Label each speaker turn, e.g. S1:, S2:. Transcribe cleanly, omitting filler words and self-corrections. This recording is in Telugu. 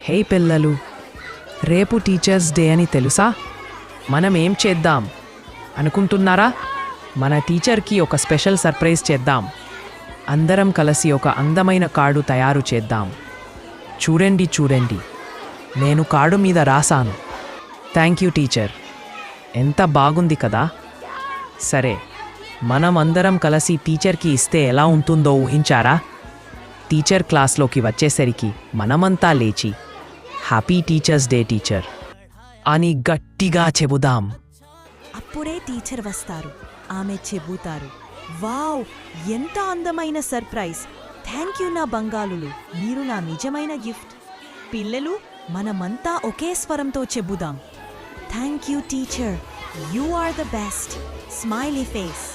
S1: హే పిల్లలు, రేపు టీచర్స్ డే అని తెలుసా? మనం ఏం చేద్దాం అనుకుంటున్నారా? మన టీచర్కి ఒక స్పెషల్ సర్ప్రైజ్ చేద్దాం. అందరం కలిసి ఒక అందమైన కార్డు తయారు చేద్దాం. చూడండి చూడండి, నేను కార్డు మీద రాసాను, థ్యాంక్ యూ టీచర్. ఎంత బాగుంది కదా? సరే, మనం అందరం కలిసి టీచర్కి ఇస్తే ఎలా ఉంటుందో ఊహించారా? టీచర్ క్లాస్లోకి వచ్చేసరికి మనమంతా లేచి హ్యాపీ టీచర్స్ డే టీచర్ అని గట్టిగా చెబుదాం.
S2: అప్పుడే టీచర్ వస్తారు. ఆమె చెబుతారు, వావ్, ఎంత అందమైన సర్ప్రైజ్! థ్యాంక్ యూ నా బంగాళులు, మీరు నా నిజమైన గిఫ్ట్. పిల్లలు, మనమంతా ఒకే స్వరంతో చెబుదాం, thank you teacher, you are the best. Smiley face.